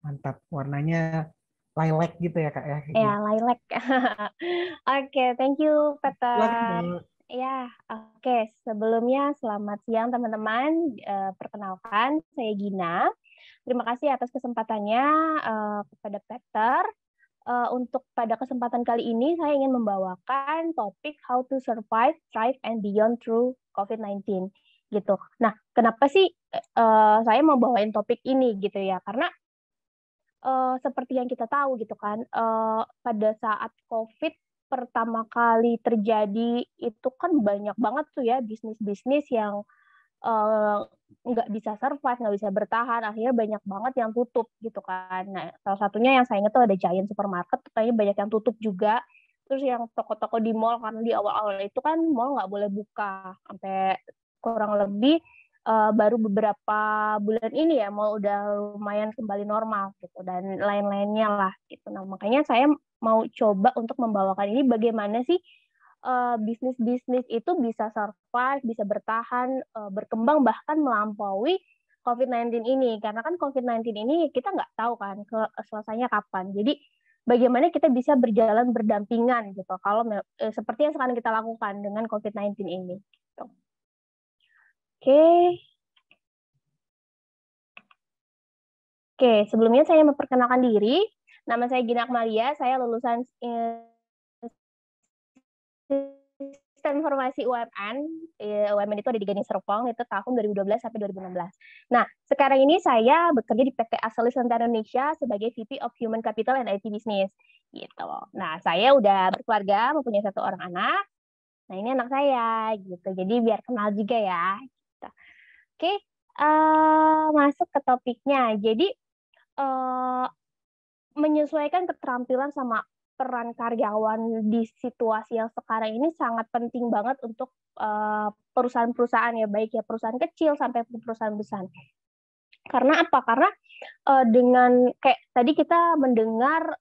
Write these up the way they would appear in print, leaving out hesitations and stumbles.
Mantap. Warnanya lilac gitu ya Kak ya. Kayak Ya, gini. lilac. Oke, thank you, Silakan Peter. Mbak. Ya, oke. Sebelumnya, selamat siang, teman-teman. Perkenalkan, saya Gina. Terima kasih atas kesempatannya kepada Peter. Untuk pada kesempatan kali ini, saya ingin membawakan topik How to Survive, Thrive, and Beyond Through COVID-19. Gitu. Nah, kenapa sih saya mau bawain topik ini gitu ya? Karena seperti yang kita tahu gitu kan, pada saat COVID pertama kali terjadi itu kan banyak banget tuh ya bisnis-bisnis yang eee, nggak bisa survive, nggak bisa bertahan, akhirnya banyak banget yang tutup gitu kan. Nah, salah satunya yang saya ingat tuh ada Giant Supermarket, kayaknya banyak yang tutup juga. Terus yang toko-toko di mall, karena di awal-awal itu kan mall nggak boleh buka, sampai kurang lebih baru beberapa bulan ini ya mall udah lumayan kembali normal gitu dan lain-lainnya lah gitu. Nah, makanya saya mau coba untuk membawakan ini bagaimana sih bisnis-bisnis itu bisa survive, bisa bertahan, berkembang bahkan melampaui COVID-19 ini. Karena kan COVID-19 ini kita nggak tahu kan selesainya kapan. Jadi bagaimana kita bisa berjalan berdampingan gitu. Kalau seperti yang sekarang kita lakukan dengan COVID-19 ini. Gitu. Oke, oke. Sebelumnya saya memperkenalkan diri. Nama saya Gina Akmalia. Saya lulusan Sistem Informasi UMN. UMN itu ada di Gading Serpong, itu tahun 2012 sampai 2016. Nah, sekarang ini saya bekerja di PT Asalis Nusantara Indonesia sebagai VP of Human Capital and IT Business. Gitu. Nah, saya udah berkeluarga, mempunyai satu orang anak. Nah, ini anak saya, gitu. Jadi biar kenal juga ya. Gitu. Oke, masuk ke topiknya. Jadi, uh, menyesuaikan keterampilan sama peran karyawan di situasi yang sekarang ini sangat penting banget untuk perusahaan-perusahaan ya, baik ya perusahaan kecil sampai perusahaan besar. Karena apa? Karena dengan kayak tadi kita mendengar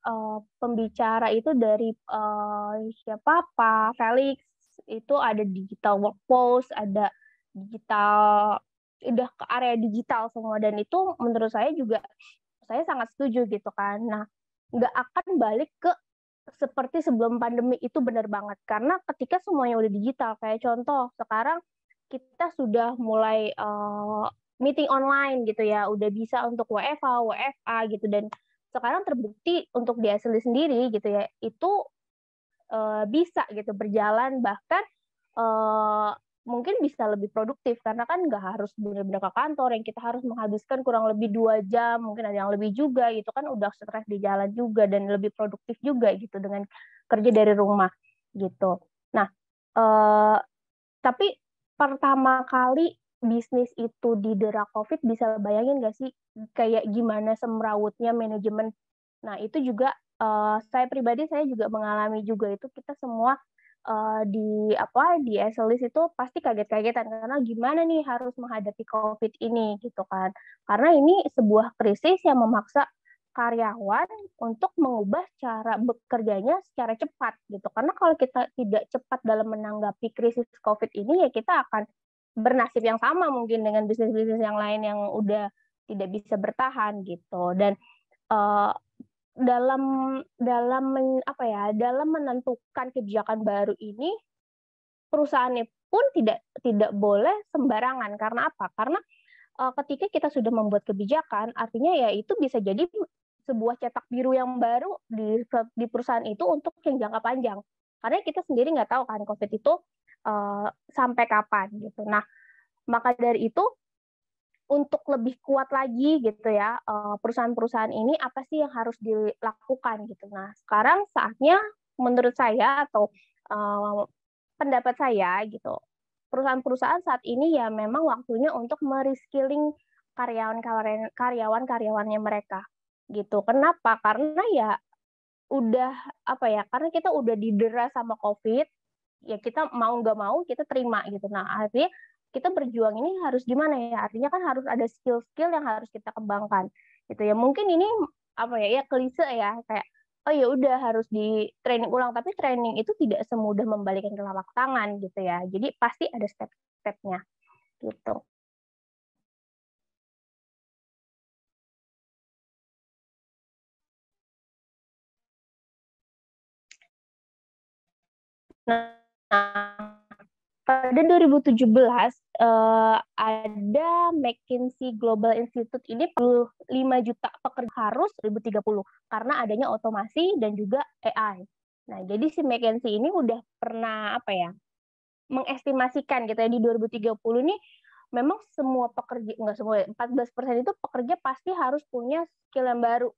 pembicara itu dari siapa Pak Felix, itu ada digital workforce, ada digital, udah ke area digital semua, dan itu menurut saya juga saya sangat setuju gitu kan. Nah, nggak akan balik ke seperti sebelum pandemi itu, benar banget. Karena ketika semuanya udah digital, kayak contoh sekarang kita sudah mulai meeting online gitu ya, udah bisa untuk WFH, WFA gitu, dan sekarang terbukti untuk di asli sendiri gitu ya, itu bisa gitu berjalan, bahkan uh, mungkin bisa lebih produktif karena kan nggak harus benar-benar ke kantor yang kita harus menghabiskan kurang lebih 2 jam, mungkin ada yang lebih juga, itu kan udah stres di jalan juga dan lebih produktif juga gitu dengan kerja dari rumah gitu. Nah, uh, tapi pertama kali bisnis itu didera COVID, bisa bayangin nggak sih kayak gimana semrawutnya manajemen. Nah, itu juga saya pribadi saya juga mengalami juga itu, kita semua di apa di Eselis itu pasti kaget-kagetan karena gimana nih harus menghadapi COVID ini gitu kan. Karena ini sebuah krisis yang memaksa karyawan untuk mengubah cara bekerjanya secara cepat gitu. Karena kalau kita tidak cepat dalam menanggapi krisis COVID ini, ya kita akan bernasib yang sama mungkin dengan bisnis-bisnis yang lain yang udah tidak bisa bertahan gitu. Dan uh, dalam dalam apa ya, dalam menentukan kebijakan baru ini, perusahaannya pun tidak tidak boleh sembarangan. Karena apa? Karena ketika kita sudah membuat kebijakan, artinya ya itu bisa jadi sebuah cetak biru yang baru di perusahaan itu untuk yang jangka panjang. Karena kita sendiri nggak tahu kan COVID itu sampai kapan gitu. Nah, maka dari itu untuk lebih kuat lagi gitu ya, perusahaan-perusahaan ini apa sih yang harus dilakukan gitu. Nah, sekarang saatnya menurut saya atau pendapat saya gitu, perusahaan-perusahaan saat ini ya memang waktunya untuk mereskilling karyawan-karyawannya mereka gitu. Kenapa? Karena ya udah apa ya? Karena kita udah didera sama COVID, ya kita mau nggak mau kita terima gitu. Nah, artinya kita berjuang ini harus gimana ya? Artinya kan harus ada skill-skill yang harus kita kembangkan gitu ya. Mungkin ini apa ya? Ya klise ya, kayak oh ya udah harus di training ulang, tapi training itu tidak semudah membalikkan telapak tangan gitu ya. Jadi pasti ada step-stepnya gitu. Nah, pada 2017 ada McKinsey Global Institute ini 5 juta pekerja harus 2030 karena adanya otomasi dan juga AI. Nah, jadi si McKinsey ini udah pernah apa ya, mengestimasikan gitu ya di 2030 nih memang semua pekerja, enggak semua, 14% itu pekerja pasti harus punya skill yang baru.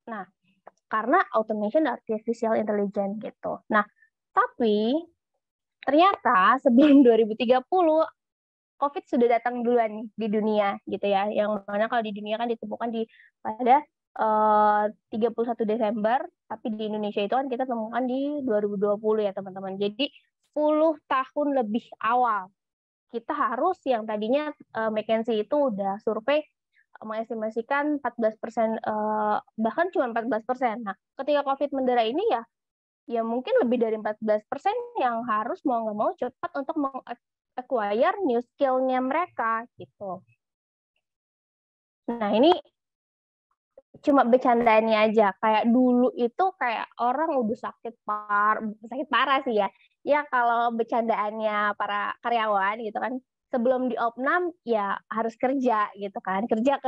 Nah, karena automation artificial intelligence gitu. Nah, tapi ternyata sebelum 2030 COVID sudah datang duluan nih di dunia gitu ya. Yang mana kalau di dunia kan ditemukan pada 31 Desember, tapi di Indonesia itu kan kita temukan di 2020 ya teman-teman. Jadi 10 tahun lebih awal kita harus yang tadinya McKinsey itu udah survei mengestimasikan 14%, bahkan cuma 14%. Nah, ketika COVID mendera ini ya mungkin lebih dari 14% yang harus mau nggak mau cepat untuk acquire new skill-nya mereka gitu. Nah, ini cuma bercandaannya aja. Kayak dulu itu kayak orang udah sakit parah sih ya. Ya kalau bercandaannya para karyawan gitu kan, sebelum diopnam ya harus kerja gitu kan. Kerja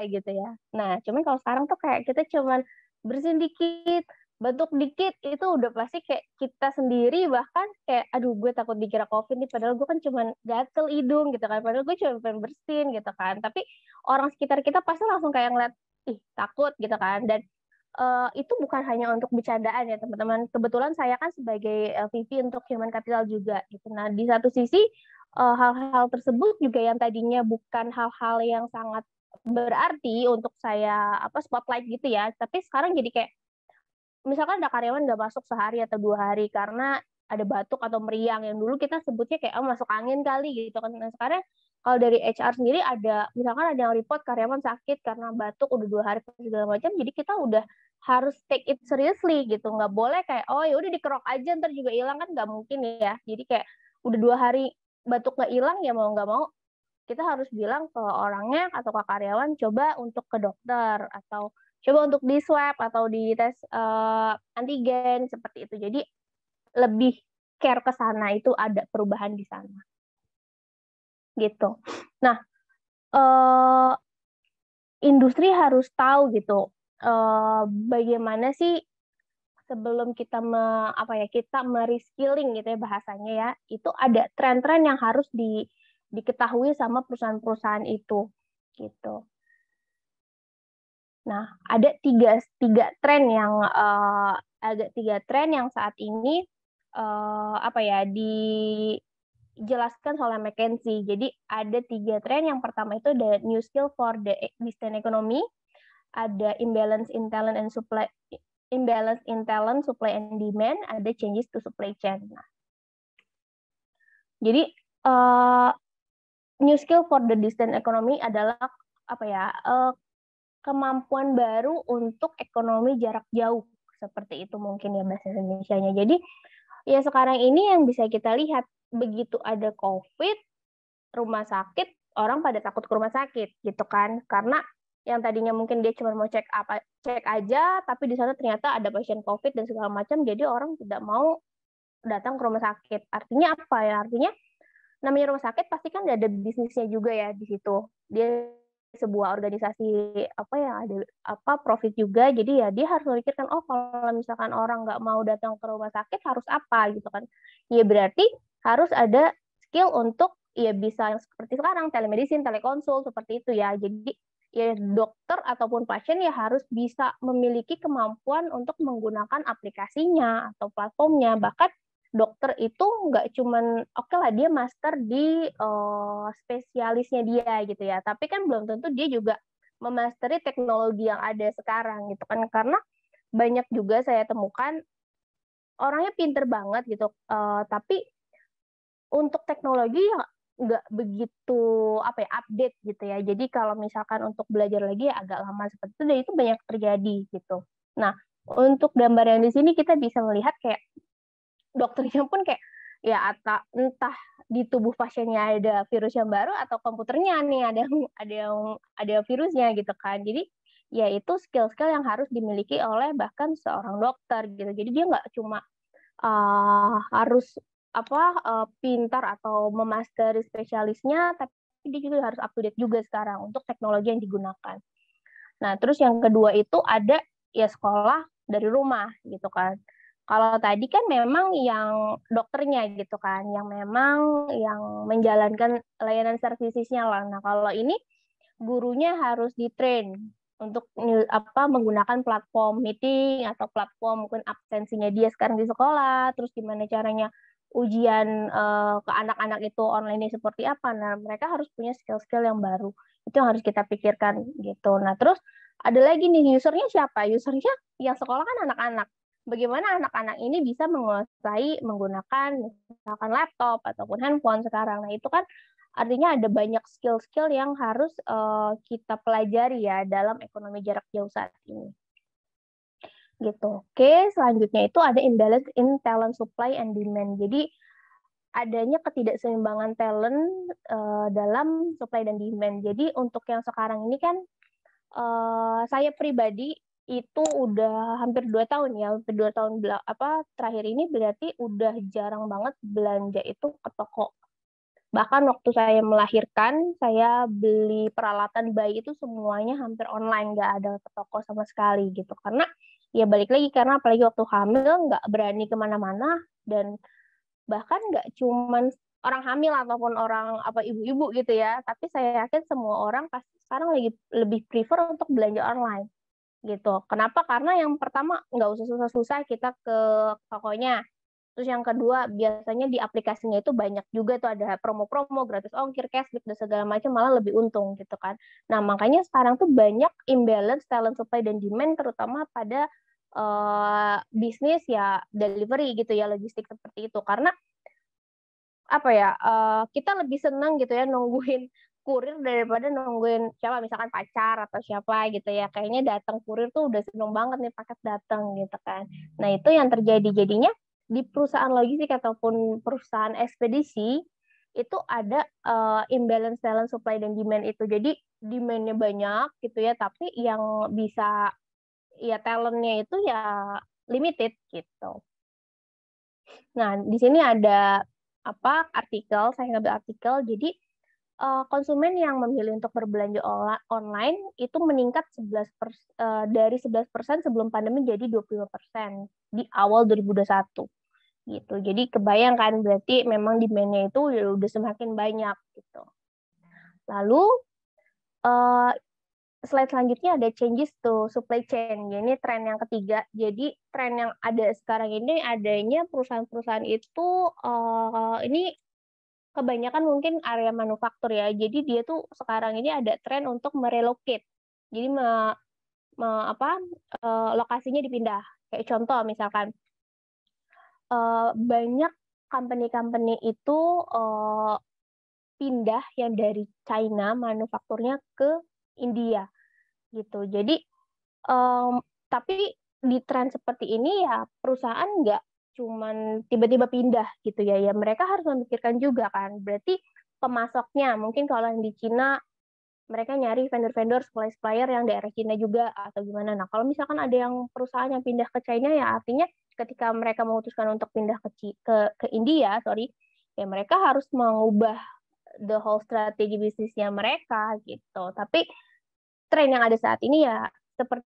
gitu ya. Nah, cuman kalau sekarang tuh kayak kita cuman bersin dikit, batuk dikit itu udah pasti kayak kita sendiri bahkan kayak aduh gue takut dikira COVID nih padahal gue kan cuman gatel hidung gitu kan padahal gue cuma pengen bersin gitu kan tapi orang sekitar kita pasti langsung kayak ngeliat ih takut gitu kan dan itu bukan hanya untuk bercandaan ya teman-teman kebetulan saya kan sebagai VP untuk Human Capital juga gitu nah di satu sisi hal-hal tersebut juga yang tadinya bukan hal-hal yang sangat berarti untuk saya spotlight gitu ya tapi sekarang jadi kayak misalkan ada karyawan nggak masuk sehari atau 2 hari karena ada batuk atau meriang yang dulu kita sebutnya kayak masuk angin kali gitu kan. Nah sekarang kalau dari HR sendiri ada misalkan ada yang report karyawan sakit karena batuk udah 2 hari segala macam, jadi kita udah harus take it seriously gitu, nggak boleh kayak oh ya udah dikerok aja ntar juga hilang kan nggak mungkin ya. Jadi kayak udah 2 hari batuk nggak hilang ya mau nggak mau kita harus bilang ke orangnya atau ke karyawan coba untuk ke dokter atau coba untuk di swab atau di tes antigen seperti itu. Jadi lebih care ke sana itu ada perubahan di sana. Gitu. Nah, industri harus tahu gitu bagaimana sih sebelum kita kita mereskilling gitu ya bahasanya ya, itu ada tren-tren yang harus diketahui sama perusahaan-perusahaan itu gitu. Nah, ada tiga tren yang saat ini dijelaskan oleh McKinsey. Jadi ada 3 tren. Yang pertama itu the new skill for the distant economy, ada imbalance in talent, supply and demand, ada changes to supply chain. Nah, jadi new skill for the distant economy adalah kemampuan baru untuk ekonomi jarak jauh seperti itu mungkin ya bahasa Indonesianya. Jadi ya sekarang ini yang bisa kita lihat begitu ada COVID, rumah sakit orang pada takut ke rumah sakit gitu kan karena yang tadinya mungkin dia cuma mau cek aja tapi di sana ternyata ada pasien COVID dan segala macam jadi orang tidak mau datang ke rumah sakit. Artinya apa ya? Artinya namanya rumah sakit pasti kan ada bisnisnya juga ya di situ. Dia sebuah organisasi yang ada profit juga. Jadi ya dia harus memikirkan kalau misalkan orang nggak mau datang ke rumah sakit harus apa gitu kan. Ya berarti harus ada skill untuk ya bisa seperti sekarang telemedicine, telekonsul seperti itu ya. Jadi ya dokter ataupun pasien ya harus bisa memiliki kemampuan untuk menggunakan aplikasinya atau platformnya bahkan dokter itu nggak cuman oke lah dia master di spesialisnya dia gitu ya tapi kan belum tentu dia juga memasteri teknologi yang ada sekarang gitu kan karena banyak juga saya temukan orangnya pinter banget gitu tapi untuk teknologi nggak begitu update gitu ya jadi kalau misalkan untuk belajar lagi ya agak lama seperti itu dan itu banyak terjadi gitu. Nah untuk gambar yang di sini kita bisa melihat kayak dokternya pun kayak ya entah di tubuh pasiennya ada virus yang baru atau komputernya nih ada virusnya gitu kan. Jadi ya itu skill-skill yang harus dimiliki oleh bahkan seorang dokter gitu. Jadi dia nggak cuma harus pintar atau memasteri spesialisnya, tapi dia juga harus up to date juga sekarang untuk teknologi yang digunakan. Nah, terus yang kedua itu ada ya sekolah dari rumah gitu kan. Kalau tadi kan memang yang dokternya gitu kan, yang memang yang menjalankan layanan servisisnya lah. Nah, kalau ini gurunya harus di-train untuk menggunakan platform meeting atau platform mungkin absensinya dia sekarang di sekolah, terus gimana caranya ujian ke anak-anak itu online seperti apa. Nah, mereka harus punya skill-skill yang baru. Itu yang harus kita pikirkan gitu. Nah, terus ada lagi nih usernya siapa? Usernya yang sekolah kan anak-anak. Bagaimana anak-anak ini bisa menguasai menggunakan misalkan laptop ataupun handphone sekarang. Nah, itu kan artinya ada banyak skill-skill yang harus kita pelajari ya dalam ekonomi jarak jauh saat ini. Gitu. Oke, selanjutnya itu ada imbalance in talent supply and demand. Jadi adanya ketidakseimbangan talent dalam supply dan demand. Jadi untuk yang sekarang ini kan saya pribadi itu udah hampir 2 tahun ya, hampir 2 tahun terakhir ini berarti udah jarang banget belanja itu ke toko. Bahkan waktu saya melahirkan, saya beli peralatan bayi itu semuanya hampir online, nggak ada ke toko sama sekali gitu. Karena ya balik lagi, karena apalagi waktu hamil nggak berani kemana-mana, dan bahkan nggak cuman orang hamil ataupun orang ibu-ibu gitu ya, tapi saya yakin semua orang pasti sekarang lagi lebih prefer untuk belanja online gitu. Kenapa? Karena yang pertama nggak usah susah-susah kita ke tokonya. Terus yang kedua, biasanya di aplikasinya itu banyak juga tuh ada promo-promo, gratis ongkir, cashback, dan segala macam, malah lebih untung gitu kan. Nah, makanya sekarang tuh banyak imbalance talent supply dan demand, terutama pada bisnis ya delivery gitu ya, logistik seperti itu. Karena kita lebih senang gitu ya nungguin kurir daripada nungguin siapa misalkan pacar atau siapa gitu ya, kayaknya datang kurir tuh udah seneng banget nih paket datang gitu kan. Nah itu yang terjadi, jadinya di perusahaan logistik ataupun perusahaan ekspedisi itu ada imbalance talent supply dan demand itu. Jadi demandnya banyak gitu ya, tapi yang bisa ya talentnya itu ya limited gitu. Nah, di sini ada artikel, saya ngambil artikel. Jadi konsumen yang memilih untuk berbelanja online itu meningkat dari 11% sebelum pandemi jadi 25% di awal 2021 gitu. Jadi kebayangkan berarti memang demand-nya itu udah semakin banyak gitu. Lalu slide selanjutnya ada changes to supply chain. Ini tren yang ketiga. Jadi tren yang ada sekarang ini adanya perusahaan-perusahaan itu ini kebanyakan mungkin area manufaktur ya. Jadi dia tuh sekarang ini ada tren untuk merelocate. Jadi lokasinya dipindah. Kayak contoh misalkan banyak company-company itu pindah yang dari China manufakturnya ke India gitu. Jadi tapi di tren seperti ini ya perusahaan nggak cuman tiba-tiba pindah gitu ya, ya mereka harus memikirkan juga kan. Berarti pemasoknya mungkin kalau yang di Cina mereka nyari vendor-vendor supplier yang daerah Cina juga atau gimana. Nah kalau misalkan ada yang perusahaan yang pindah ke China ya artinya ketika mereka memutuskan untuk pindah ke India, ya mereka harus mengubah the whole strategi bisnisnya mereka gitu. Tapi tren yang ada saat ini ya seperti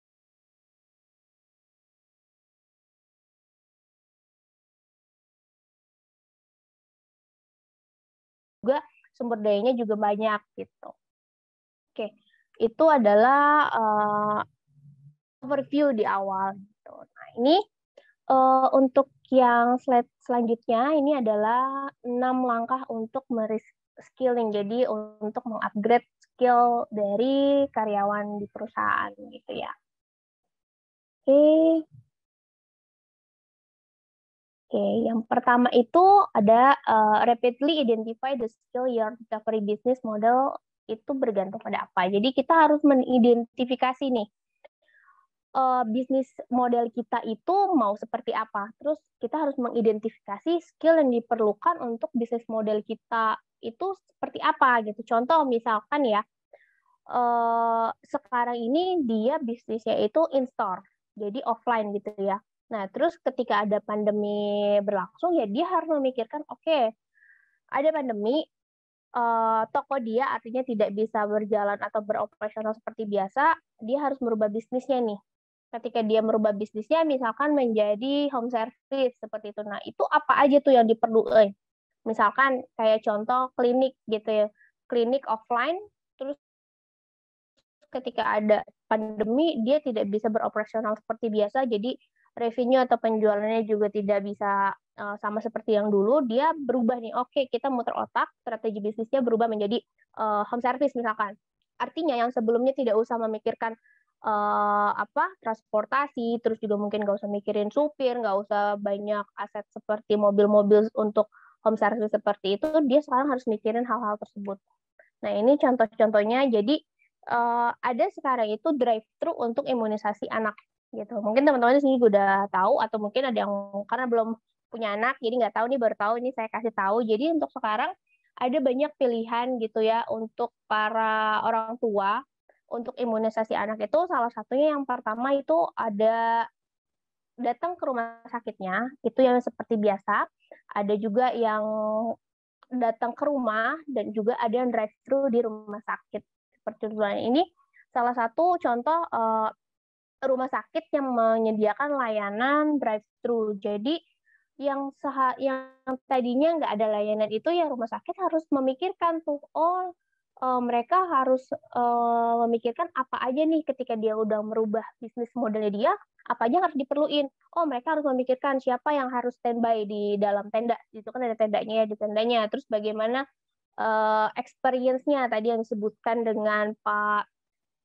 juga sumber dayanya juga banyak gitu. Oke, itu adalah overview di awal. Gitu. Nah ini untuk yang slide selanjutnya ini adalah 6 langkah untuk skilling. Jadi untuk mengupgrade skill dari karyawan di perusahaan gitu ya. Oke. Oke, yang pertama itu ada rapidly identify the skill your recovery business model itu bergantung pada apa. Jadi kita harus mengidentifikasi nih bisnis model kita itu mau seperti apa. Terus kita harus mengidentifikasi skill yang diperlukan untuk bisnis model kita itu seperti apa gitu. Contoh misalkan ya, sekarang ini dia bisnisnya itu in-store, jadi offline gitu ya. Nah, terus ketika ada pandemi berlangsung, ya dia harus memikirkan, oke, ada pandemi, toko dia artinya tidak bisa berjalan atau beroperasional seperti biasa, dia harus merubah bisnisnya nih. Ketika dia merubah bisnisnya, misalkan menjadi home service seperti itu. Nah, itu apa aja tuh yang diperlukan? Misalkan kayak contoh klinik gitu ya, klinik offline, terus ketika ada pandemi dia tidak bisa beroperasional seperti biasa, jadi revenue atau penjualannya juga tidak bisa sama seperti yang dulu. Dia berubah nih, oke, kita muter otak, strategi bisnisnya berubah menjadi home service misalkan. Artinya yang sebelumnya tidak usah memikirkan transportasi, terus juga mungkin nggak usah mikirin supir, nggak usah banyak aset seperti mobil-mobil untuk home service seperti itu, dia sekarang harus mikirin hal-hal tersebut. Nah, ini contoh-contohnya. Jadi ada sekarang itu drive-thru untuk imunisasi anak gitu. Mungkin teman-teman di sini udah tahu, atau mungkin ada yang karena belum punya anak jadi nggak tahu nih, baru tahu ini saya kasih tahu. Jadi untuk sekarang ada banyak pilihan gitu ya untuk para orang tua untuk imunisasi anak. Itu salah satunya yang pertama itu ada datang ke rumah sakitnya, itu yang seperti biasa. Ada juga yang datang ke rumah, dan juga ada yang drive-thru di rumah sakit. Seperti itu. Ini salah satu contoh rumah sakit yang menyediakan layanan drive-thru. Jadi yang tadinya nggak ada layanan itu, ya rumah sakit harus memikirkan tuh, mereka harus memikirkan apa aja nih ketika dia udah merubah bisnis modelnya dia, apa aja harus diperluin. Oh, mereka harus memikirkan siapa yang harus standby di dalam tenda. Itu kan ada tendanya ya, di tendanya. Terus bagaimana experience-nya tadi yang disebutkan dengan Pak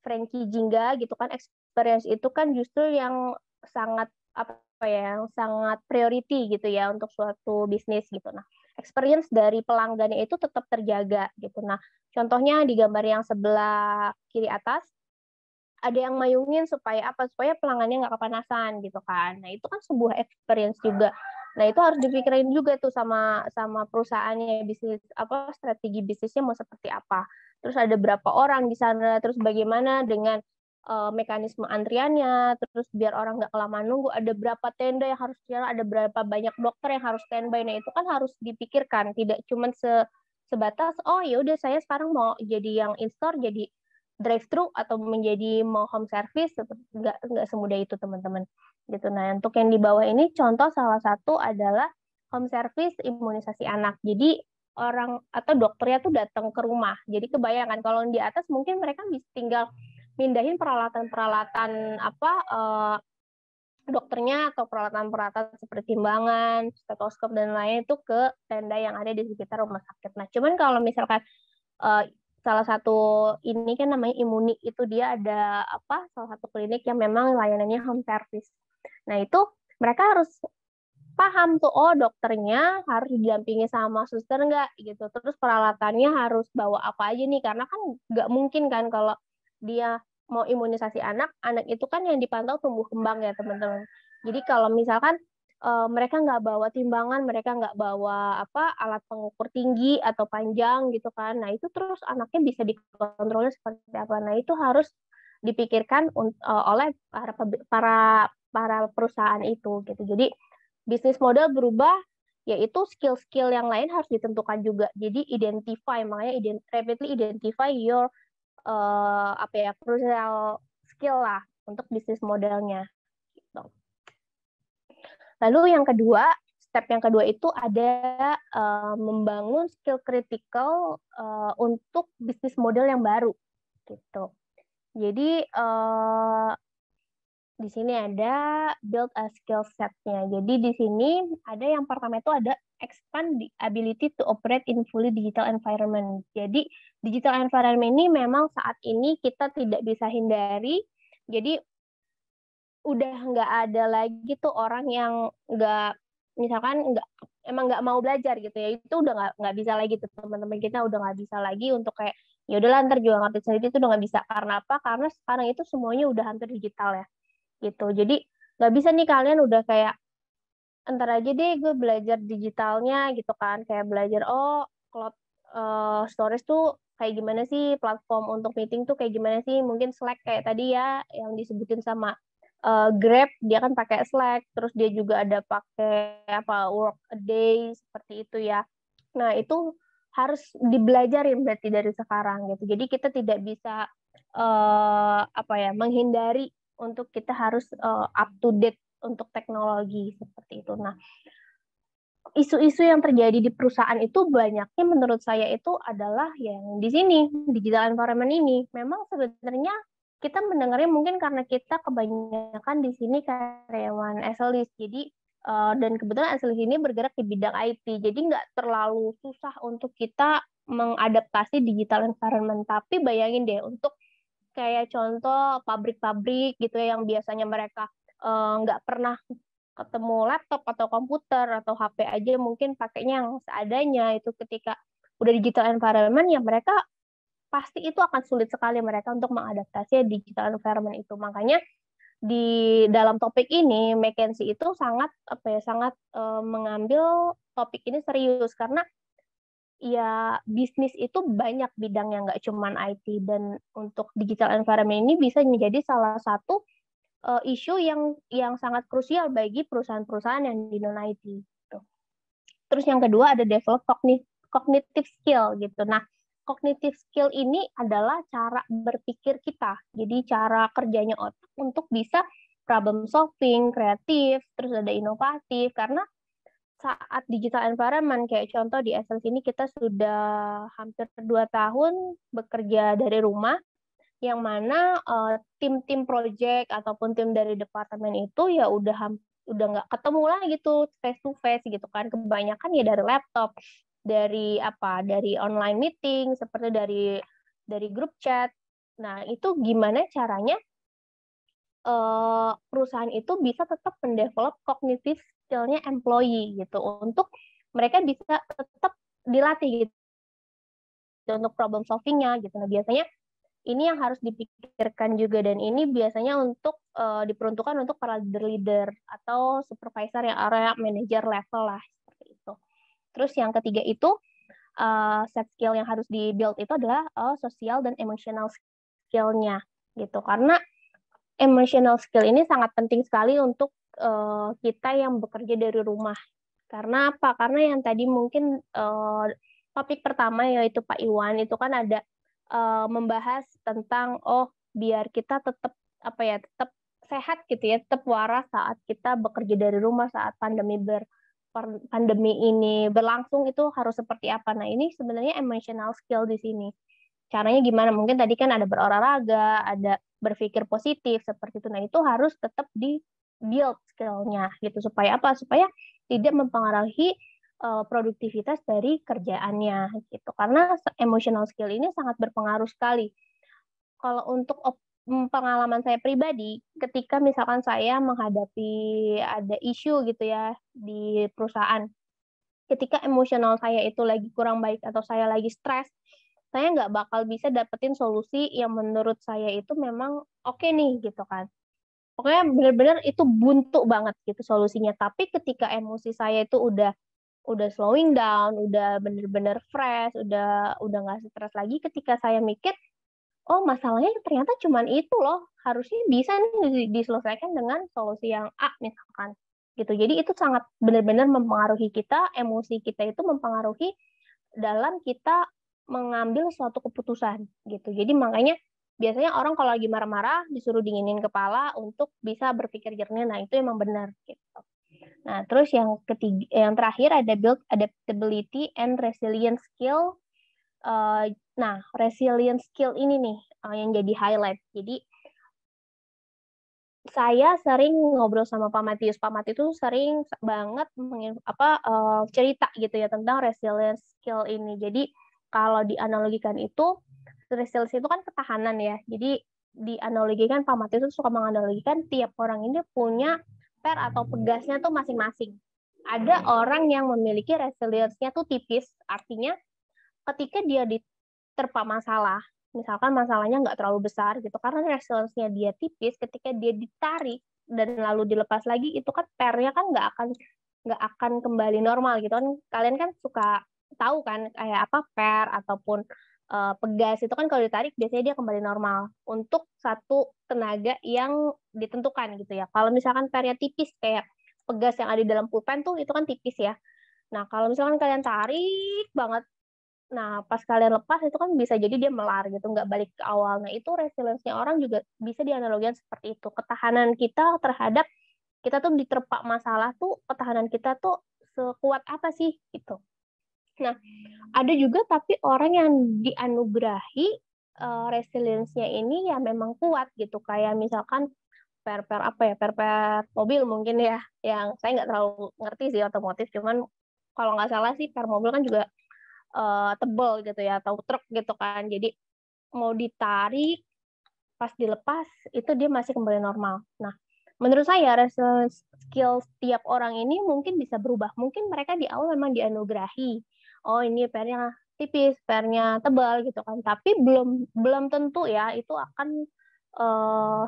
Frankie Jingga gitu kan, experience itu kan justru yang sangat apa ya, yang sangat priority gitu ya untuk suatu bisnis gitu. Nah, experience dari pelanggannya itu tetap terjaga gitu. Nah, contohnya di gambar yang sebelah kiri atas ada yang mayungin supaya apa? Supaya pelanggannya nggak kepanasan gitu kan. Nah, itu kan sebuah experience juga. Nah, itu harus dipikirin juga tuh sama sama perusahaannya, bisnis apa, strategi bisnisnya mau seperti apa. Terus ada berapa orang di sana, terus bagaimana dengan mekanisme antriannya, terus biar orang nggak kelamaan nunggu, ada berapa tenda yang harus jalan, ada berapa banyak dokter yang harus standby. Nah, itu kan harus dipikirkan, tidak cuma sebatas ya udah saya sekarang mau jadi yang in-store, jadi drive-thru atau menjadi mau home service, nggak semudah itu teman-teman gitu. Nah, untuk yang di bawah ini contoh salah satu adalah home service imunisasi anak. Jadi orang atau dokternya tuh datang ke rumah. Jadi kebayangkan kalau di atas mungkin mereka bisa tinggal mindahin peralatan-peralatan dokternya atau peralatan-peralatan seperti timbangan, stetoskop dan lain itu ke tenda yang ada di sekitar rumah sakit. Nah, cuman kalau misalkan uh, salah satu ini kan namanya Imuni, itu dia ada salah satu klinik yang memang layanannya home service. Nah, itu mereka harus paham tuh, dokternya harus didampingi sama suster nggak gitu, terus peralatannya harus bawa apa aja nih, karena kan nggak mungkin kan kalau dia mau imunisasi anak, anak itu kan yang dipantau tumbuh kembang ya teman-teman. Jadi kalau misalkan mereka nggak bawa timbangan, mereka nggak bawa alat pengukur tinggi atau panjang gitu kan, nah itu terus anaknya bisa dikontrolnya seperti apa. Nah, itu harus dipikirkan oleh para perusahaan itu gitu. Jadi bisnis model berubah, yaitu skill-skill yang lain harus ditentukan juga. Jadi makanya rapidly identify your crucial skill lah untuk bisnis modelnya. Gitu. Lalu step yang kedua itu ada membangun skill critical untuk bisnis model yang baru gitu. Jadi di sini ada build a skill set-nya. Jadi di sini ada yang pertama itu ada expand the ability to operate in fully digital environment. Jadi digital environment ini memang saat ini kita tidak bisa hindari. Jadi udah nggak ada lagi tuh orang yang emang nggak mau belajar gitu ya, itu udah nggak bisa lagi tuh teman-teman kita, udah nggak bisa lagi untuk kayak ya udahlah ntar juga ngerti sendiri, itu udah nggak bisa. Karena apa? Karena sekarang itu semuanya udah hampir digital ya gitu. Jadi nggak bisa nih kalian udah kayak entar aja deh gue belajar digitalnya gitu kan, kayak belajar cloud storage tuh kayak gimana sih, platform untuk meeting tuh kayak gimana sih, mungkin Slack kayak tadi ya yang disebutin sama Grab dia kan pakai Slack, terus dia juga ada pakai apa work a day seperti itu ya. Nah, itu harus dibelajarin berarti dari sekarang gitu. Jadi kita tidak bisa apa ya, menghindari untuk kita harus up to date untuk teknologi seperti itu. Nah, isu-isu yang terjadi di perusahaan itu banyaknya menurut saya itu adalah yang di sini, digital environment ini. Memang sebenarnya kita mendengarnya mungkin karena kita kebanyakan di sini karyawan SLIS. Jadi dan kebetulan SLIS ini bergerak di bidang IT. Jadi nggak terlalu susah untuk kita mengadaptasi digital environment. Tapi bayangin deh untuk kayak contoh pabrik-pabrik gitu ya yang biasanya mereka nggak pernah ketemu laptop atau komputer atau HP aja mungkin pakainya yang seadanya itu ketika udah digital environment ya mereka pasti itu akan sulit sekali mereka untuk mengadaptasi digital environment itu. Makanya di dalam topik ini McKinsey itu sangat apa ya sangat mengambil topik ini serius karena ya bisnis itu banyak bidangnya nggak cuman IT dan untuk digital environment ini bisa menjadi salah satu isu yang sangat krusial bagi perusahaan-perusahaan yang di non IT gitu. Terus yang kedua ada develop cognitive skill gitu. Nah, cognitive skill ini adalah cara berpikir kita. Jadi cara kerjanya otak untuk bisa problem solving, kreatif, terus ada inovatif karena saat digital environment kayak contoh di Essence ini kita sudah hampir 2 tahun bekerja dari rumah yang mana tim-tim project ataupun tim dari departemen itu ya udah nggak ketemu lagi tuh face to face gitu kan kebanyakan ya dari laptop dari online meeting seperti dari grup chat. Nah itu gimana caranya perusahaan itu bisa tetap mendevelop cognitive skill-nya employee gitu untuk mereka bisa tetap dilatih gitu untuk problem solving-nya gitu. Nah biasanya ini yang harus dipikirkan juga dan ini biasanya untuk diperuntukkan untuk para leader-leader atau supervisor yang area manager level lah seperti itu. Terus yang ketiga itu set skill yang harus di-build itu adalah social dan emotional skill-nya gitu. Karena emotional skill ini sangat penting sekali untuk kita yang bekerja dari rumah. Karena apa? Karena yang tadi mungkin topik pertama yaitu Pak Iwan itu kan ada membahas tentang biar kita tetap apa ya tetap sehat gitu ya tetap waras saat kita bekerja dari rumah saat pandemi ini berlangsung itu harus seperti apa. Nah ini sebenarnya emotional skill di sini caranya gimana mungkin tadi kan ada berolahraga ada berpikir positif seperti itu. Nah itu harus tetap di build skillnya gitu supaya apa supaya tidak mempengaruhi produktivitas dari kerjaannya gitu karena emotional skill ini sangat berpengaruh sekali. Kalau untuk pengalaman saya pribadi ketika misalkan saya menghadapi ada isu gitu ya di perusahaan ketika emosional saya itu lagi kurang baik atau saya lagi stres saya nggak bakal bisa dapetin solusi yang menurut saya itu memang oke nih gitu kan. Pokoknya benar-benar itu buntu banget gitu solusinya. Tapi ketika emosi saya itu udah slowing down, udah bener-bener fresh, udah nggak stres lagi ketika saya mikir, oh masalahnya ternyata cuman itu loh, harusnya bisa nih diselesaikan dengan solusi yang A misalkan. Gitu. Jadi itu sangat benar-benar mempengaruhi kita, emosi kita itu mempengaruhi dalam kita mengambil suatu keputusan gitu. Jadi makanya biasanya orang kalau lagi marah-marah disuruh dinginin kepala untuk bisa berpikir jernih. Nah, itu emang benar gitu. Nah, terus yang ketiga, yang terakhir ada build adaptability and resilience skill. Nah, resilience skill ini nih yang jadi highlight. Jadi saya sering ngobrol sama Pak Matius. Pak Matius itu sering banget cerita gitu ya tentang resilience skill ini. Jadi kalau dianalogikan itu resilience itu kan ketahanan ya. Jadi dianalogikan Pak Matius itu suka menganalogikan tiap orang ini punya per atau pegasnya tuh masing-masing. Ada orang yang memiliki resilience-nya tuh tipis, artinya ketika dia diterpa masalah, misalkan masalahnya nggak terlalu besar gitu, karena resilience-nya dia tipis, ketika dia ditarik dan lalu dilepas lagi, itu kan pernya kan nggak akan kembali normal gitu kan. Kalian kan suka tahu kan kayak apa per ataupun pegas itu kan kalau ditarik biasanya dia kembali normal untuk satu tenaga yang ditentukan gitu ya. Kalau misalkan pernya tipis kayak pegas yang ada di dalam pulpen tuh itu kan tipis ya. Nah, kalau misalkan kalian tarik banget, nah pas kalian lepas itu kan bisa jadi dia melar gitu, nggak balik ke awal. Nah, itu resilience-nya orang juga bisa dianalogikan seperti itu. Ketahanan kita terhadap kita tuh diterpa masalah tuh, ketahanan kita tuh sekuat apa sih gitu. Nah, ada juga tapi orang yang dianugerahi resilience-nya ini ya memang kuat gitu. Kayak misalkan per mobil mungkin ya, yang saya nggak terlalu ngerti sih otomotif, cuman kalau nggak salah sih per mobil kan juga tebel gitu ya, atau truk gitu kan. Jadi mau ditarik, pas dilepas itu dia masih kembali normal. Nah, menurut saya resilience skill setiap orang ini mungkin bisa berubah. Mungkin mereka di awal memang dianugerahi, oh ini pernya tipis, pernya tebal gitu kan. Tapi belum belum tentu ya itu akan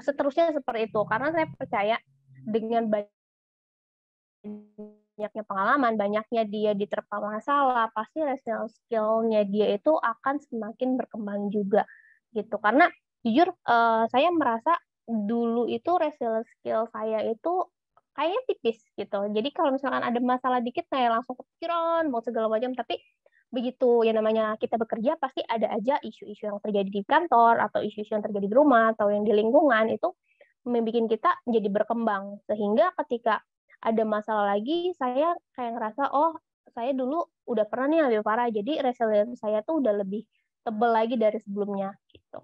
seterusnya seperti itu. Karena saya percaya dengan banyaknya pengalaman, banyaknya dia diterpa masalah, pasti resilience skill-nya dia itu akan semakin berkembang juga gitu. Karena jujur saya merasa dulu itu resilience skill saya itu kayaknya tipis gitu. Jadi kalau misalkan ada masalah dikit saya langsung kepikiran mau segala macam, tapi begitu ya namanya kita bekerja pasti ada aja isu-isu yang terjadi di kantor atau isu-isu yang terjadi di rumah atau yang di lingkungan itu membuat kita jadi berkembang, sehingga ketika ada masalah lagi saya kayak ngerasa oh saya dulu udah pernah nih yang lebih parah, jadi resilience saya tuh udah lebih tebel lagi dari sebelumnya gitu.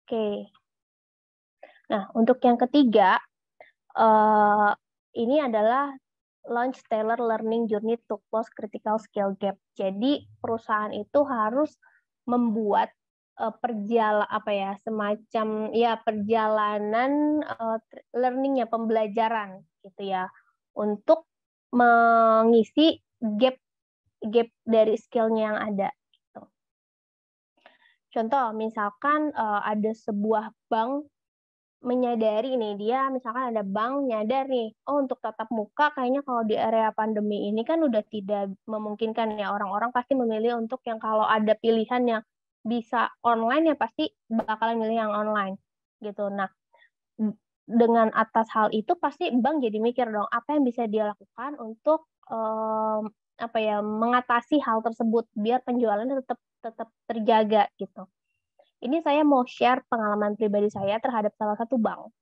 Oke. Nah, untuk yang ketiga ini adalah launch Tailor Learning Journey to Close Critical Skill Gap. Jadi perusahaan itu harus membuat semacam ya perjalanan learning ya, pembelajaran gitu ya, untuk mengisi gap gap dari skillnya yang ada. Gitu. Contoh misalkan ada sebuah bank menyadari nih, dia misalkan ada bank nyadar nih, oh untuk tatap muka kayaknya kalau di area pandemi ini kan udah tidak memungkinkan ya, orang-orang pasti memilih untuk yang kalau ada pilihan yang bisa online ya pasti bakalan milih yang online gitu. Nah, dengan atas hal itu pasti bank jadi mikir dong apa yang bisa dia lakukan untuk mengatasi hal tersebut biar penjualannya tetap tetap terjaga gitu. Ini saya mau share pengalaman pribadi saya terhadap salah satu bank.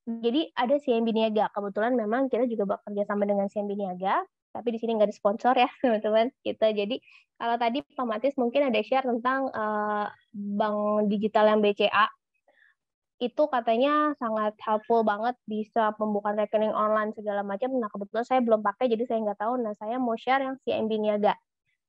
Jadi ada CIMB Niaga. Kebetulan memang kita juga bekerja sama dengan CIMB Niaga, tapi di sini nggak disponsor ya teman-teman. Kita jadi kalau tadi Pak Matis mungkin ada share tentang bank digital yang BCA, itu katanya sangat helpful banget, bisa pembukaan rekening online segala macam. Nah kebetulan saya belum pakai jadi saya nggak tahu. Nah saya mau share yang CIMB Niaga.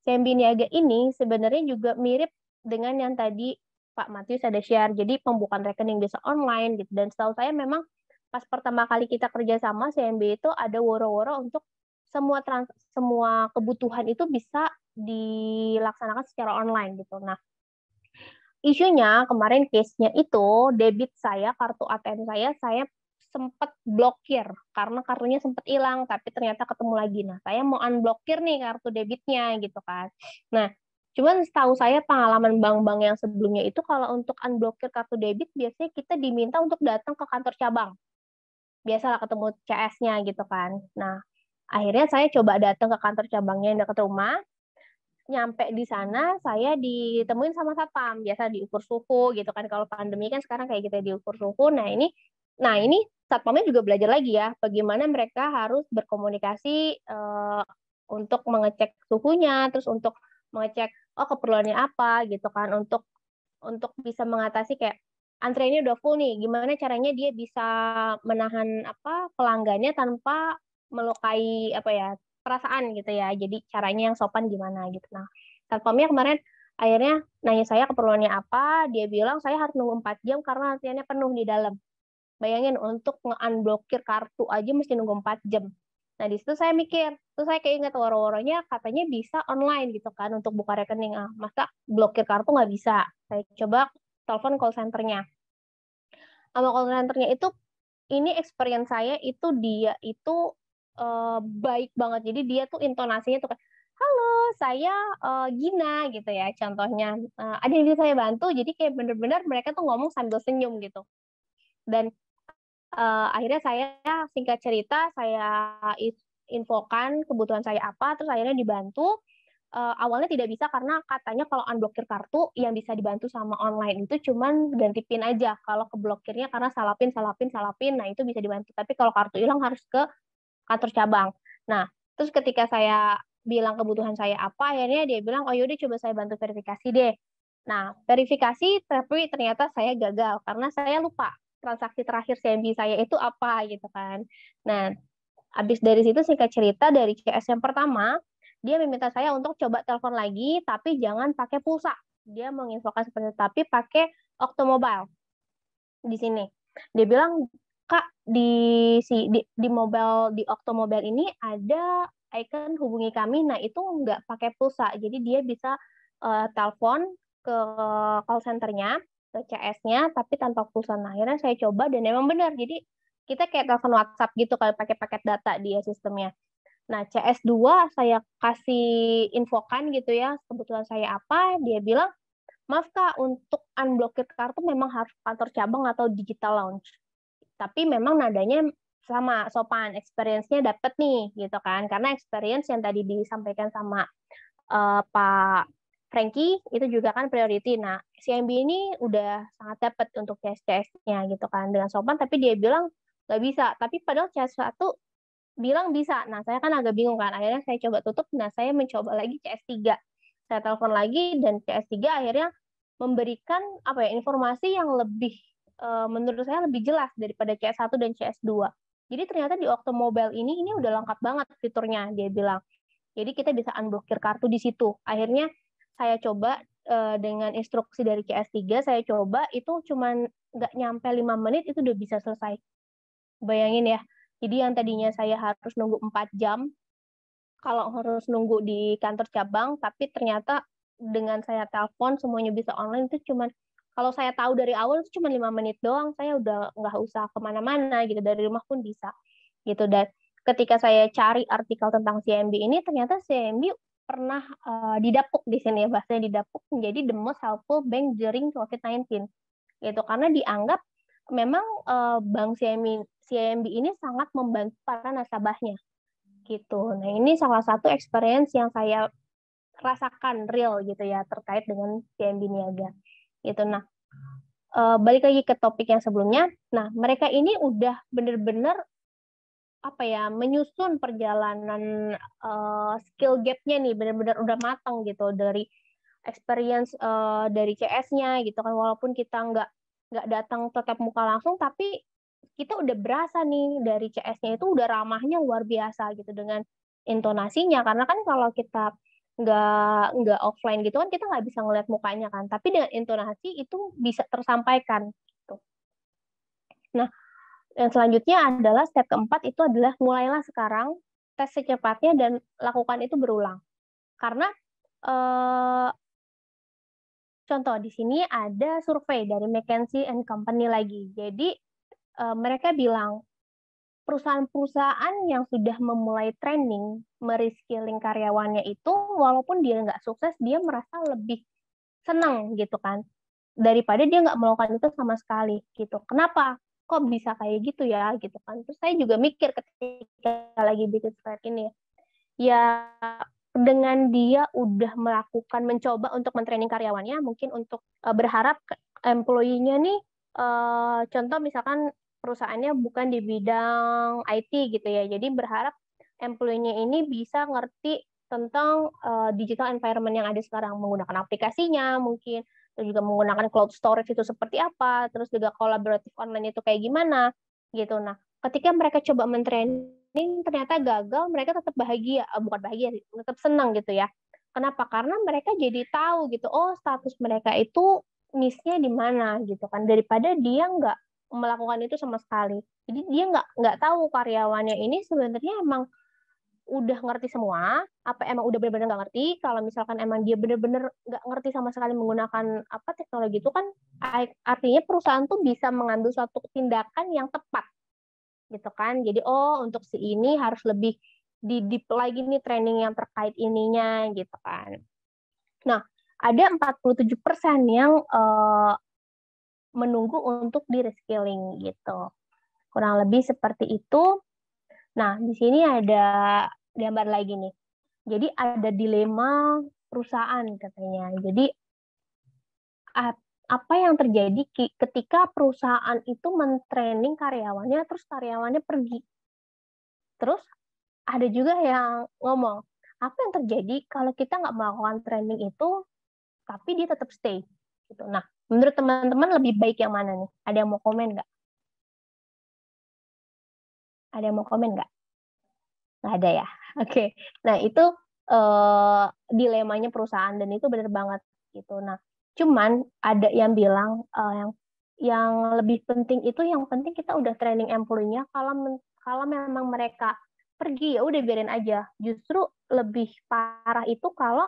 CIMB Niaga ini sebenarnya juga mirip dengan yang tadi Pak Matius ada share. Jadi pembukaan rekening bisa online gitu. Dan setahu saya memang pas pertama kali kita kerjasama CIMB itu ada woro-woro untuk semua kebutuhan itu bisa dilaksanakan secara online gitu. Nah, isunya kemarin case-nya itu debit saya, kartu ATM saya sempat blokir karena kartunya sempat hilang, tapi ternyata ketemu lagi. Nah, saya mau unblokir nih kartu debitnya gitu kan. Nah, cuman setahu saya pengalaman bank-bank yang sebelumnya itu kalau untuk unblokir kartu debit biasanya kita diminta untuk datang ke kantor cabang. Biasalah ketemu CS-nya gitu kan. Nah, akhirnya saya coba datang ke kantor cabangnya yang dekat rumah. Nyampe di sana saya ditemuin sama satpam, biasa diukur suhu gitu kan, kalau pandemi kan sekarang kayak gitu diukur suhu. Nah ini satpamnya juga belajar lagi ya bagaimana mereka harus berkomunikasi untuk mengecek suhunya, terus untuk mengecek oh keperluannya apa gitu kan, untuk bisa mengatasi kayak antreannya udah full nih, gimana caranya dia bisa menahan pelanggannya tanpa melukai perasaan gitu ya. Jadi caranya yang sopan gimana gitu. Nah, satpamnya kemarin akhirnya nanya saya keperluannya apa, dia bilang saya harus nunggu 4 jam karena antriannya penuh di dalam. Bayangin untuk nge-unblokir kartu aja mesti nunggu 4 jam. Nah, di situ saya mikir, terus saya keinget woro-woronya katanya bisa online gitu kan untuk buka rekening. Masa blokir kartu nggak bisa? Saya coba telepon call center-nya. Sama call center-nya itu, ini experience saya itu dia itu baik banget. Jadi dia tuh intonasinya tuh kayak, halo, saya Gina gitu ya contohnya. Ada yang bisa saya bantu, jadi kayak bener-bener mereka tuh ngomong sambil senyum gitu. Dan akhirnya saya singkat cerita saya infokan kebutuhan saya apa, terus akhirnya dibantu. Awalnya tidak bisa karena katanya kalau unblokir kartu yang bisa dibantu sama online itu cuman ganti PIN aja. Kalau keblokirnya karena salah PIN, nah itu bisa dibantu. Tapi kalau kartu hilang harus ke kantor cabang. Nah, terus ketika saya bilang kebutuhan saya apa, akhirnya dia bilang, oh yaudah coba saya bantu verifikasi deh. Nah, verifikasi tapi ternyata saya gagal karena saya lupa transaksi terakhir CMB saya itu apa gitu kan. Nah, habis dari situ singkat cerita dari CS yang pertama, dia meminta saya untuk coba telepon lagi, tapi jangan pakai pulsa. Dia menginfokan seperti itu, tapi pakai Octomobile di sini. Dia bilang, Kak, di mobile di Octomobile ini ada icon hubungi kami, nah itu nggak pakai pulsa, jadi dia bisa telepon ke call center-nya, ke CS-nya, tapi tanpa pulsa. Nah, akhirnya saya coba dan memang benar, jadi kita kayak telepon WhatsApp gitu kalau pakai paket data dia sistemnya. Nah, CS2 saya kasih infokan gitu ya, kebetulan saya apa, dia bilang, maaf Kak, untuk unblokir kartu memang harus kantor cabang atau digital lounge. Tapi memang nadanya sama, sopan, experience-nya dapet nih, gitu kan. Karena experience yang tadi disampaikan sama Pak Frankie, itu juga kan priority. Nah, CMB ini udah sangat dapet untuk CS-CS-nya gitu kan, dengan sopan, tapi dia bilang nggak bisa. Tapi padahal CS1 bilang bisa. Nah, saya kan agak bingung kan. Akhirnya saya coba tutup. Nah, saya mencoba lagi CS3. Saya telepon lagi dan CS3 akhirnya memberikan apa ya informasi yang lebih menurut saya lebih jelas daripada CS1 dan CS2. Jadi ternyata di Octomobile ini udah lengkap banget fiturnya dia bilang. Jadi kita bisa unblokir kartu di situ. Akhirnya saya coba dengan instruksi dari CS3 saya coba itu cuman nggak nyampe 5 menit itu udah bisa selesai. Bayangin ya. Jadi yang tadinya saya harus nunggu 4 jam, kalau harus nunggu di kantor cabang, tapi ternyata dengan saya telepon semuanya bisa online itu cuman, kalau saya tahu dari awal itu cuma 5 menit doang, saya udah nggak usah kemana-mana gitu, dari rumah pun bisa. Gitu. Dan ketika saya cari artikel tentang CMB ini, ternyata CMB pernah didapuk di sini ya, bahasanya didapuk menjadi the most helpful bank during COVID-19. Gitu, karena dianggap memang Bank CIMB ini sangat membantu para nasabahnya gitu. Nah, ini salah satu experience yang saya rasakan real gitu ya terkait dengan CIMB Niaga. Gitu. Nah, balik lagi ke topik yang sebelumnya. Nah, mereka ini udah benar-benar apa ya menyusun perjalanan skill gap-nya nih benar-benar udah matang gitu dari experience dari CS-nya gitu kan, walaupun kita nggak datang tetap muka langsung, tapi kita udah berasa nih dari CS-nya itu udah ramahnya luar biasa gitu dengan intonasinya, karena kan kalau kita nggak offline gitu kan kita nggak bisa ngeliat mukanya kan, tapi dengan intonasi itu bisa tersampaikan gitu. Nah, yang selanjutnya adalah step keempat itu adalah mulailah sekarang, tes secepatnya dan lakukan itu berulang. Karena contoh di sini ada survei dari McKinsey and Company lagi. Jadi mereka bilang perusahaan-perusahaan yang sudah memulai training, mereskilling karyawannya itu, walaupun dia nggak sukses, dia merasa lebih senang gitu kan, daripada dia nggak melakukan itu sama sekali gitu. Kenapa? Kok bisa kayak gitu ya gitu kan? Terus saya juga mikir ketika lagi bikin slide ini ya, dengan dia udah melakukan mencoba untuk mentraining karyawannya, mungkin untuk berharap employee-nya nih contoh misalkan perusahaannya bukan di bidang IT gitu ya, jadi berharap employee-nya ini bisa ngerti tentang digital environment yang ada sekarang, menggunakan aplikasinya mungkin, atau juga menggunakan cloud storage itu seperti apa, terus juga collaborative online itu kayak gimana gitu. Nah, ketika mereka coba mentraining ternyata gagal, mereka tetap bahagia, bukan bahagia sih, tetap senang gitu ya. Kenapa? Karena mereka jadi tahu gitu, oh status mereka itu miss-nya di mana gitu kan, daripada dia nggak melakukan itu sama sekali. Jadi dia nggak tahu karyawannya ini sebenarnya emang udah ngerti semua, apa emang udah benar-benar nggak ngerti. Kalau misalkan emang dia benar-benar nggak ngerti sama sekali menggunakan apa teknologi itu kan artinya perusahaan tuh bisa mengambil suatu tindakan yang tepat gitu kan. Jadi oh untuk si ini harus lebih di deep lagi nih training yang terkait ininya gitu kan. Nah, ada 47% yang menunggu untuk di reskilling gitu. Kurang lebih seperti itu. Nah, di sini ada gambar lagi nih. Jadi ada dilema perusahaan katanya. Jadi apa yang terjadi ketika perusahaan itu mentraining karyawannya, terus karyawannya pergi. Terus ada juga yang ngomong, apa yang terjadi kalau kita nggak melakukan training itu, tapi dia tetap stay? Gitu. Nah, menurut teman-teman lebih baik yang mana nih? Ada yang mau komen nggak? Ada yang mau komen nggak? Nggak ada ya? Oke. Nah, itu dilemanya perusahaan, dan itu benar banget gitu. Nah, cuman ada yang bilang yang lebih penting itu, yang penting kita udah training employee-nya, kalau memang mereka pergi ya udah biarin aja. Justru lebih parah itu kalau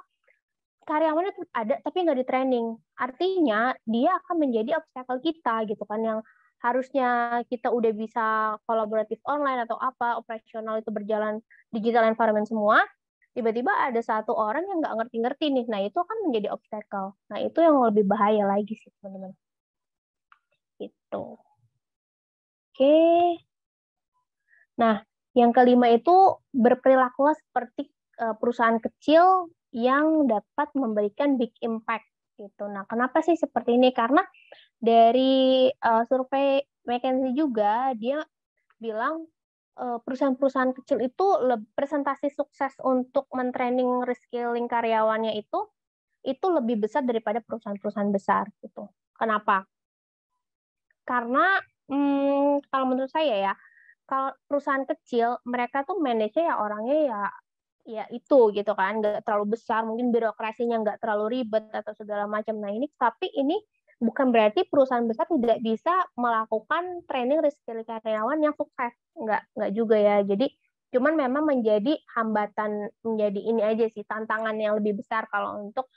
karyawannya tetap ada tapi nggak di training. Artinya dia akan menjadi obstacle kita gitu kan, yang harusnya kita udah bisa kolaboratif online atau apa, operasional itu berjalan digital environment semua, tiba-tiba ada satu orang yang nggak ngerti-ngerti nih. Nah, itu akan menjadi obstacle. Nah, itu yang lebih bahaya lagi sih, teman-teman. Gitu. Oke. Nah, yang kelima itu berperilakulah seperti perusahaan kecil yang dapat memberikan big impact gitu. Nah, kenapa sih seperti ini? Karena dari survei McKinsey juga dia bilang perusahaan-perusahaan kecil itu presentasi sukses untuk mentraining reskilling karyawannya itu lebih besar daripada perusahaan-perusahaan besar gitu. Kenapa? Karena kalau menurut saya ya, kalau perusahaan kecil mereka tuh manage-nya ya orangnya ya itu gitu kan, nggak terlalu besar, mungkin birokrasinya nggak terlalu ribet atau segala macam. Nah, ini bukan berarti perusahaan besar tidak bisa melakukan training reskilling karyawan yang sukses, nggak juga ya. Jadi cuman memang menjadi hambatan, menjadi ini aja sih, tantangan yang lebih besar kalau untuk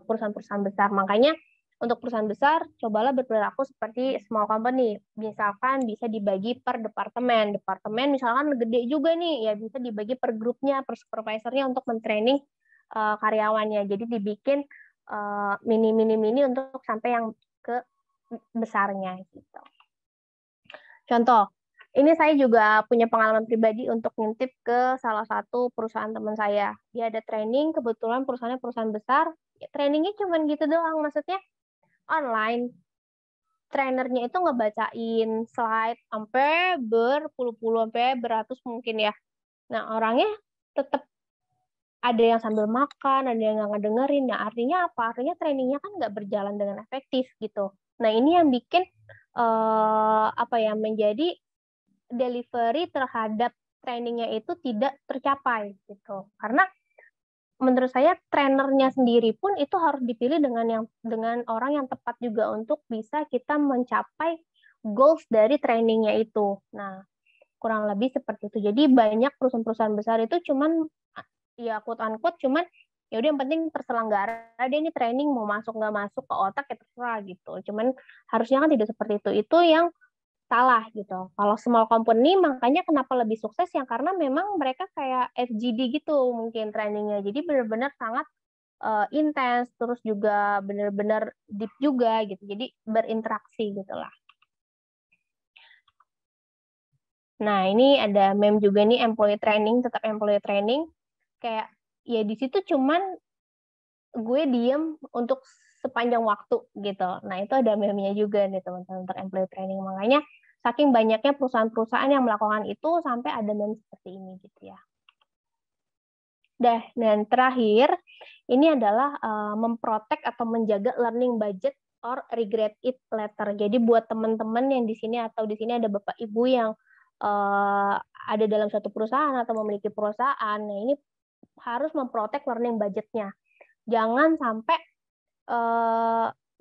perusahaan-perusahaan besar. Makanya untuk perusahaan besar, cobalah berperilaku seperti small company. Misalkan bisa dibagi per departemen. Departemen misalkan gede juga nih, ya bisa dibagi per grupnya, per supervisornya untuk mentraining karyawannya. Jadi dibikin mini untuk sampai yang ke besarnya gitu. Contoh, ini saya juga punya pengalaman pribadi untuk ngintip ke salah satu perusahaan teman saya. Dia ada training, kebetulan perusahaannya perusahaan besar. Trainingnya cuma gitu doang, maksudnya online. Trainernya itu ngebacain slide sampai berpuluh-puluh, sampai beratus mungkin ya. Nah, orangnya tetap ada yang sambil makan, ada yang nggak ngedengerin. Nah, artinya apa? Artinya trainingnya kan nggak berjalan dengan efektif gitu. Nah, ini yang bikin menjadi delivery terhadap trainingnya itu tidak tercapai gitu. Karena menurut saya trainernya sendiri pun itu harus dipilih dengan orang yang tepat juga untuk bisa kita mencapai goals dari trainingnya itu. Nah, kurang lebih seperti itu. Jadi banyak perusahaan-perusahaan besar itu cuman ya quote unquote cuman ya udah yang penting terselenggara, dia ini training mau masuk nggak masuk ke otak ya terserah gitu. Cuman harusnya kan tidak seperti itu. Itu yang salah gitu. Kalau small company makanya kenapa lebih sukses ya karena memang mereka kayak FGD gitu mungkin trainingnya. Jadi benar-benar sangat intens, terus juga benar-benar deep juga gitu. Jadi berinteraksi gitulah. Nah, ini ada meme juga nih, employee training, tetap employee training. Kayak ya di situ cuman gue diem untuk sepanjang waktu gitu. Nah, itu ada meme-nya juga nih teman-teman untuk employee training. Makanya saking banyaknya perusahaan-perusahaan yang melakukan itu sampai ada meme seperti ini gitu ya. Dan terakhir, ini adalah memprotek atau menjaga learning budget or regret it later. Jadi buat teman-teman yang di sini atau di sini ada Bapak Ibu yang ada dalam suatu perusahaan atau memiliki perusahaan, nah ini harus memprotek learning budgetnya. Jangan sampai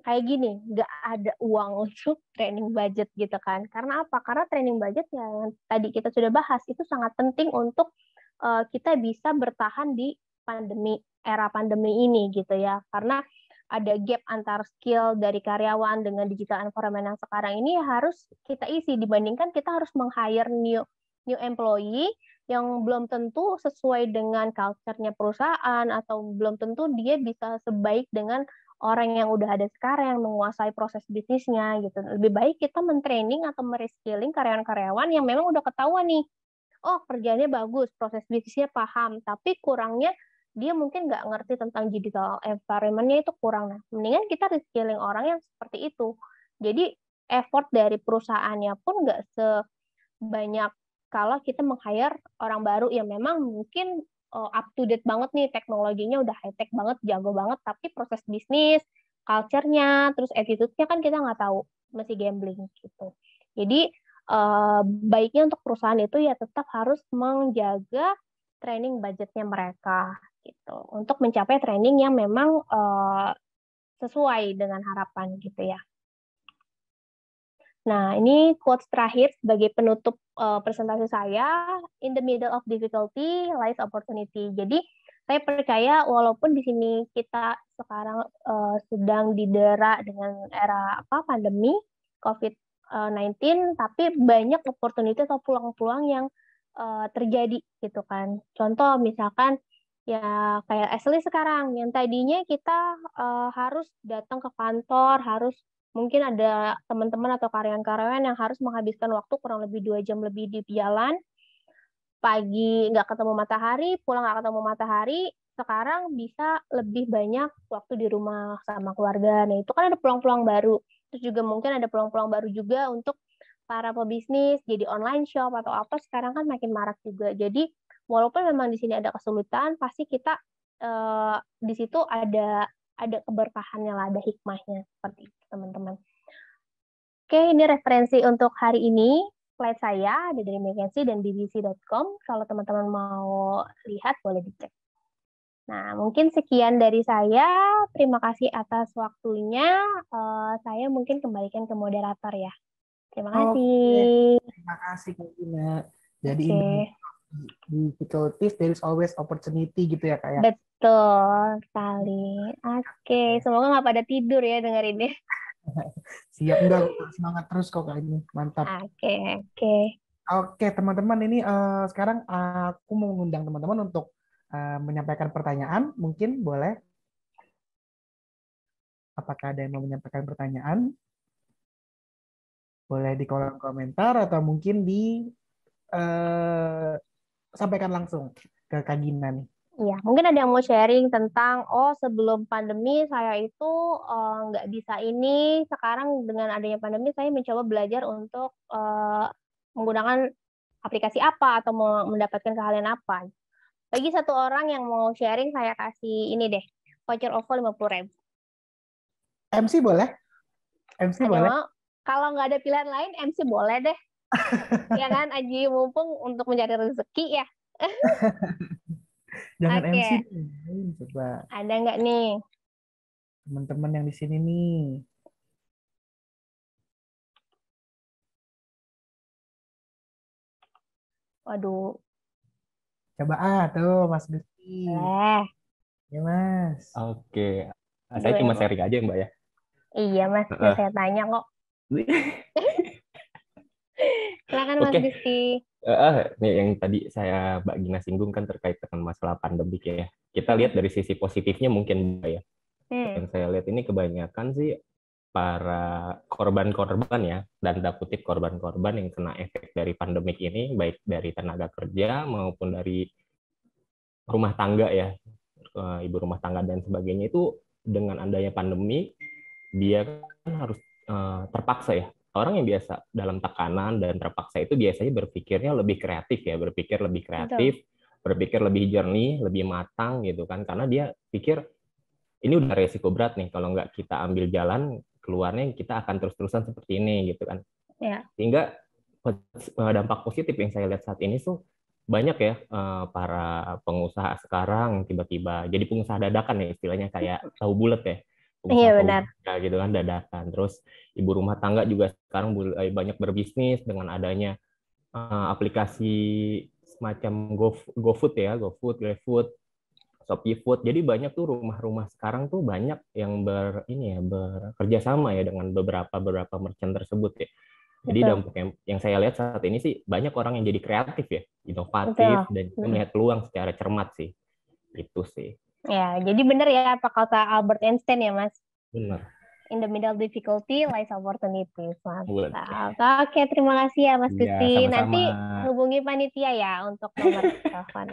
kayak gini, nggak ada uang untuk training budget gitu kan. Karena apa? Karena training budget yang tadi kita sudah bahas itu sangat penting untuk kita bisa bertahan di era pandemi ini gitu ya. Karena ada gap antar skill dari karyawan dengan digital environment yang sekarang ini harus kita isi, dibandingkan kita harus meng-hire new employee yang belum tentu sesuai dengan culture-nya perusahaan, atau belum tentu dia bisa sebaik dengan orang yang udah ada sekarang yang menguasai proses bisnisnya gitu. Lebih baik kita mentraining atau mereskilling karyawan-karyawan yang memang udah ketahuan nih, oh kerjanya bagus, proses bisnisnya paham, tapi kurangnya dia mungkin nggak ngerti tentang digital environment-nya itu kurang. Nah, mendingan kita reskilling orang yang seperti itu. Jadi effort dari perusahaannya pun nggak sebanyak kalau kita meng-hire orang baru yang memang mungkin up to date banget nih, teknologinya udah high tech banget, jago banget, tapi proses bisnis, culture-nya, terus attitude-nya kan kita nggak tahu, masih gambling gitu. Jadi baiknya untuk perusahaan itu ya tetap harus menjaga training budgetnya mereka gitu untuk mencapai training yang memang sesuai dengan harapan gitu ya. Nah, ini quotes terakhir sebagai penutup presentasi saya. In the middle of difficulty lies opportunity. Jadi, saya percaya walaupun di sini kita sekarang sedang didera dengan era pandemi COVID-19, tapi banyak opportunity atau peluang-peluang yang terjadi gitu kan. Contoh misalkan ya kayak Ashley sekarang yang tadinya kita harus datang ke kantor, harus mungkin ada teman-teman atau karyawan-karyawan yang harus menghabiskan waktu kurang lebih 2 jam lebih di jalan, pagi nggak ketemu matahari, pulang nggak ketemu matahari, sekarang bisa lebih banyak waktu di rumah sama keluarga. Nah, itu kan ada peluang-peluang baru. Terus juga mungkin ada peluang-peluang baru juga untuk para pebisnis, jadi online shop atau apa, sekarang kan makin marak juga. Jadi, walaupun memang di sini ada kesulitan, pasti kita di situ ada keberkahannya lah, ada hikmahnya seperti itu, teman-teman. Oke, ini referensi untuk hari ini. Slide saya ada dari McKinsey dan BBC.com. Kalau teman-teman mau lihat, boleh dicek. Nah, mungkin sekian dari saya. Terima kasih atas waktunya. Saya mungkin kembalikan ke moderator ya. Terima kasih. Terima kasih Kak Gina. Jadi Oke. in difficulties there is always opportunity gitu ya Kak ya. Betul sekali. Oke, semoga nggak pada tidur ya dengerinnya. Siap, enggak, semangat terus kok Kak ini. Mantap. Oke, oke. Oke, teman-teman ini sekarang aku mau mengundang teman-teman untuk menyampaikan pertanyaan. Mungkin boleh? Apakah ada yang mau menyampaikan pertanyaan? Boleh di kolom komentar atau mungkin sampaikan langsung ke Kak Gina nih. Iya, mungkin ada yang mau sharing tentang, oh sebelum pandemi saya itu nggak bisa ini, sekarang dengan adanya pandemi saya mencoba belajar untuk menggunakan aplikasi apa atau mau mendapatkan keahlian apa. Bagi satu orang yang mau sharing, saya kasih ini deh, voucher OVO 50.000. MC boleh? MC Ada yang boleh? mau? Kalau nggak ada pilihan lain, MC boleh deh. Ya kan, Aji, mumpung untuk mencari rezeki ya. Jangan Oke, MC nih. Coba ada nggak nih? teman-teman yang di sini nih. Waduh, Coba tuh Mas Gusti. boleh. Ya Mas. Oke, saya Dua cuma yang mau. sharing aja Mbak ya. Iya, Mas. Udah saya tanya kok. Silakan Mas Oke, Gusti. nih yang tadi saya Mbak Gina singgung kan terkait dengan masalah pandemik ya. Kita lihat dari sisi positifnya mungkin Mbak ya. Yang saya lihat ini kebanyakan sih para korban-korban ya, dan tanda kutip korban-korban yang kena efek dari pandemik ini, baik dari tenaga kerja maupun dari rumah tangga ya, ibu rumah tangga dan sebagainya itu dengan adanya pandemi, dia kan harus terpaksa ya. Orang yang biasa dalam tekanan dan terpaksa itu biasanya berpikirnya lebih kreatif ya, berpikir lebih kreatif, berpikir lebih jernih, lebih matang gitu kan, karena dia pikir ini udah resiko berat nih, kalau nggak kita ambil jalan keluarnya kita akan terus-terusan seperti ini gitu kan. Ya. Sehingga dampak positif yang saya lihat saat ini tuh banyak ya para pengusaha sekarang tiba-tiba jadi pengusaha dadakan ya, istilahnya kayak tahu bulat ya, pengusaha Iya, tahu benar. bulat gitu kan, dadakan. Terus ibu rumah tangga juga sekarang banyak berbisnis dengan adanya aplikasi semacam GoFood ya, GoFood, Shopee Food. Jadi banyak tuh rumah-rumah sekarang tuh banyak yang bekerja sama ya dengan beberapa merchant tersebut ya. Jadi Betul. dampak yang saya lihat saat ini sih banyak orang yang jadi kreatif ya, inovatif, Betul. dan melihat peluang secara cermat sih. Itu sih. Ya, jadi benar ya apa kata Albert Einstein ya, Mas? Benar. In the middle difficulty lies opportunity. Buat. Mantap. Oke, terima kasih ya Mas Ya, Gusti. sama-sama. Nanti hubungi panitia ya untuk nomor telepon.